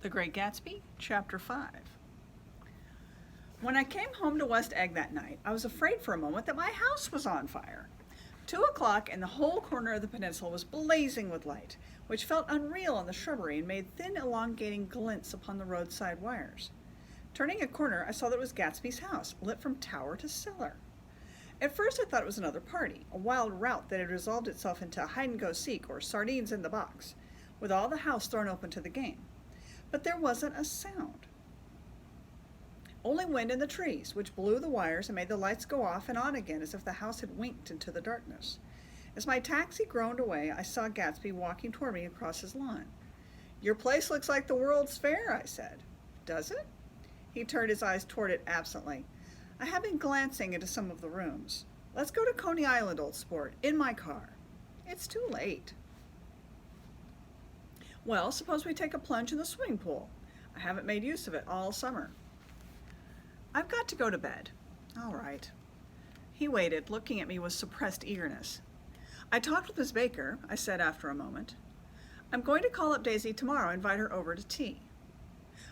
The Great Gatsby, Chapter 5. When I came home to West Egg that night, I was afraid for a moment that my house was on fire. 2 o'clock and the whole corner of the peninsula was blazing with light, which felt unreal in the shrubbery and made thin elongating glints upon the roadside wires. Turning a corner, I saw that it was Gatsby's house, lit from tower to cellar. At first I thought it was another party, a wild rout that had resolved itself into hide-and-go-seek or sardines in the box, with all the house thrown open to the game. But there wasn't a sound. Only wind in the trees, which blew the wires and made the lights go off and on again as if the house had winked into the darkness. As my taxi groaned away, I saw Gatsby walking toward me across his lawn. "Your place looks like the World's Fair," I said. "Does it?" He turned his eyes toward it absently. "I have been glancing into some of the rooms. Let's go to Coney Island, old sport, in my car." "It's too late." "Well, suppose we take a plunge in the swimming pool. I haven't made use of it all summer." "I've got to go to bed." "All right." He waited, looking at me with suppressed eagerness. "I talked with Miss Baker," I said after a moment. "I'm going to call up Daisy tomorrow and invite her over to tea."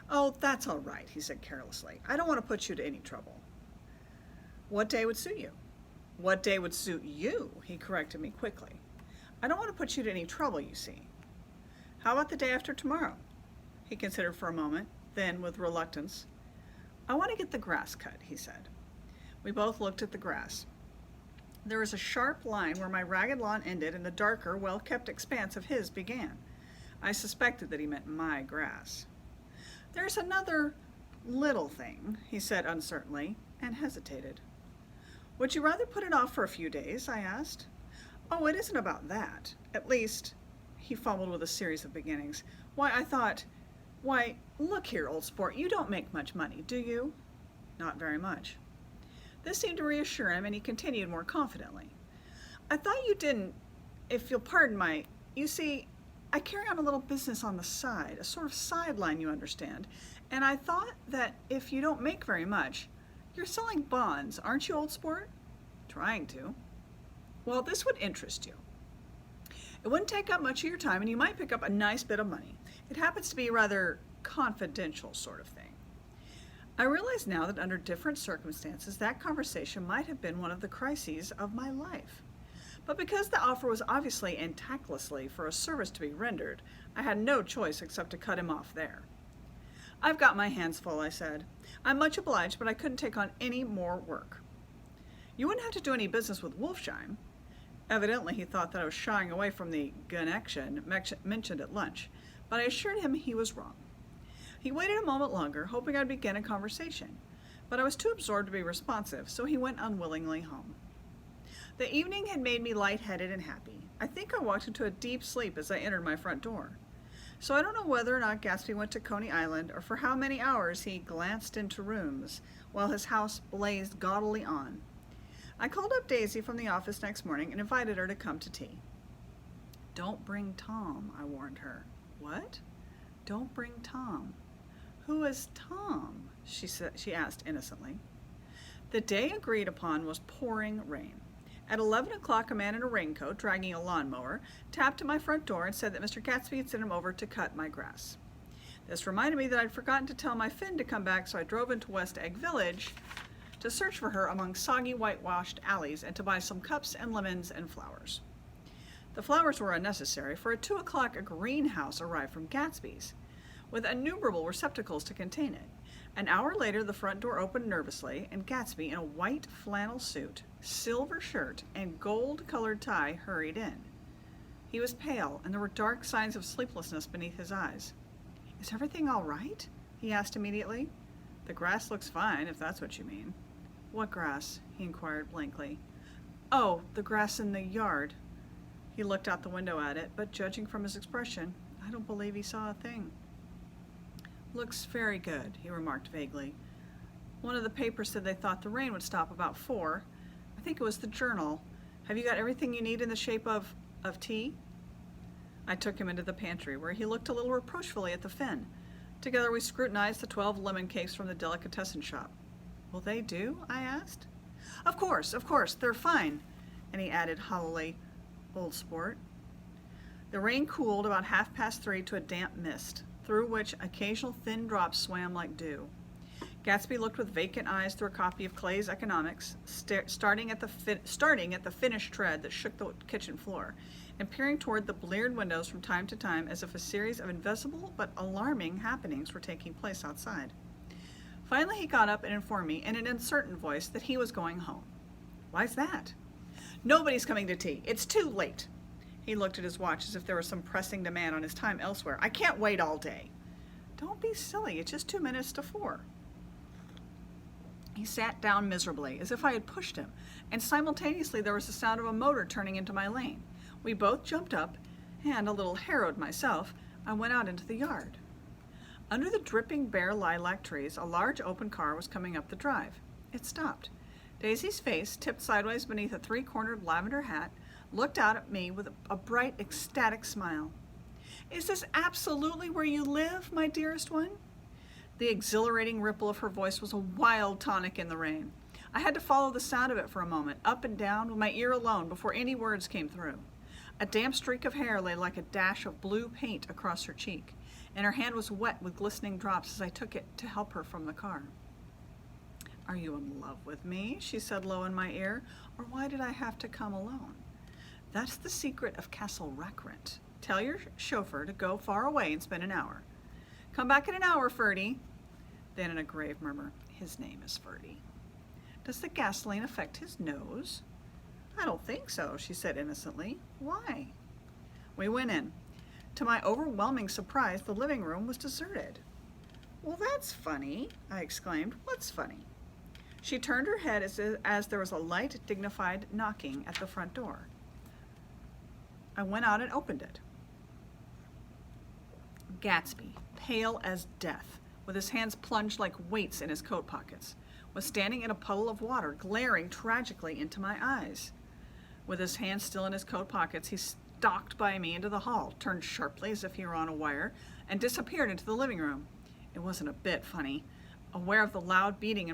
"Oh, that's all right," he said carelessly. "I don't want to put you to any trouble." "What day would suit you?" "What day would suit you?" he corrected me quickly. "I don't want to put you to any trouble, you see." "How about the day after tomorrow?" He considered for a moment, then, with reluctance, "I want to get the grass cut," he said. We both looked at the grass. There was a sharp line where my ragged lawn ended and the darker, well-kept expanse of his began. I suspected that he meant my grass. "There's another little thing," he said uncertainly, and hesitated. "Would you rather put it off for a few days?" I asked. "Oh, it isn't about that. At least," he fumbled with a series of beginnings. Why, look here, old sport, you don't make much money, do you?" "Not very much." This seemed to reassure him, and he continued more confidently. "I thought you didn't, if you'll pardon you see, I carry on a little business on the side, a sort of sideline, you understand, and I thought that if you don't make very much, you're selling bonds, aren't you, old sport?" "Trying to." "Well, this would interest you. It wouldn't take up much of your time, and you might pick up a nice bit of money. It happens to be a rather confidential sort of thing." I realize now that under different circumstances, that conversation might have been one of the crises of my life. But because the offer was obviously and tactlessly for a service to be rendered, I had no choice except to cut him off there. "I've got my hands full," I said. "I'm much obliged, but I couldn't take on any more work." "You wouldn't have to do any business with Wolfsheim." Evidently he thought that I was shying away from the connection mentioned at lunch, but I assured him he was wrong. He waited a moment longer, hoping I'd begin a conversation, but I was too absorbed to be responsive, so he went unwillingly home. The evening had made me lightheaded and happy. I think I walked into a deep sleep as I entered my front door. So I don't know whether or not Gatsby went to Coney Island, or for how many hours he glanced into rooms while his house blazed gaudily on. I called up Daisy from the office next morning and invited her to come to tea. "Don't bring Tom," I warned her. "What?" "Don't bring Tom." "Who is Tom?" she asked innocently. The day agreed upon was pouring rain. At 11 o'clock, a man in a raincoat, dragging a lawnmower, tapped at my front door and said that Mr. Gatsby had sent him over to cut my grass. This reminded me that I'd forgotten to tell my Finn to come back, so I drove into West Egg Village to search for her among soggy whitewashed alleys and to buy some cups and lemons and flowers. The flowers were unnecessary, for at 2 o'clock a greenhouse arrived from Gatsby's, with innumerable receptacles to contain it. An hour later the front door opened nervously, and Gatsby, in a white flannel suit, silver shirt, and gold-colored tie, hurried in. He was pale, and there were dark signs of sleeplessness beneath his eyes. "Is everything all right?" he asked immediately. "The grass looks fine, if that's what you mean." "What grass?" he inquired blankly. "Oh, the grass in the yard." He looked out the window at it, but judging from his expression, I don't believe he saw a thing. "Looks very good," he remarked vaguely. "One of the papers said they thought the rain would stop about 4. I think it was the Journal. Have you got everything you need in the shape of tea?" I took him into the pantry, where he looked a little reproachfully at the Finn. Together we scrutinized the 12 lemon cakes from the delicatessen shop. "Will they do?" I asked. Of course, they're fine." And he added hollowly, "Old sport." The rain cooled about 3:30 to a damp mist. through which occasional thin drops swam like dew. Gatsby looked with vacant eyes through a copy of Clay's Economics, starting at the finished tread that shook the kitchen floor, and peering toward the bleared windows from time to time as if a series of invisible but alarming happenings were taking place outside. Finally he got up and informed me in an uncertain voice that he was going home. "Why's that?" "Nobody's coming to tea. It's too late." He looked at his watch as if there was some pressing demand on his time elsewhere. "I can't wait all day." "Don't be silly. It's just 2 minutes to 4. He sat down miserably, as if I had pushed him, and simultaneously there was the sound of a motor turning into my lane. We both jumped up, and, a little harrowed myself, I went out into the yard. Under the dripping bare lilac trees, a large open car was coming up the drive. It stopped. Daisy's face, tipped sideways beneath a 3-cornered lavender hat, looked out at me with a bright, ecstatic smile. "Is this absolutely where you live, my dearest one?" The exhilarating ripple of her voice was a wild tonic in the rain. I had to follow the sound of it for a moment, up and down, with my ear alone, before any words came through. A damp streak of hair lay like a dash of blue paint across her cheek, and her hand was wet with glistening drops as I took it to help her from the car. "Are you in love with me?" she said low in my ear, "or why did I have to come alone? That's the secret of Castle Rackrent. Tell your chauffeur to go far away and spend an hour. Come back in an hour, Ferdy." Then in a grave murmur, "His name is Ferdy. Does the gasoline affect his nose?" "I don't think so," she said innocently. "Why?" We went in. To my overwhelming surprise, the living room was deserted. "Well, that's funny," I exclaimed. "What's funny?" She turned her head as there was a light, dignified knocking at the front door. I went out and opened it. Gatsby, pale as death, with his hands plunged like weights in his coat pockets, was standing in a puddle of water, glaring tragically into my eyes. With his hands still in his coat pockets, he stalked by me into the hall, turned sharply as if he were on a wire, and disappeared into the living room. It wasn't a bit funny. Aware of the loud beating in my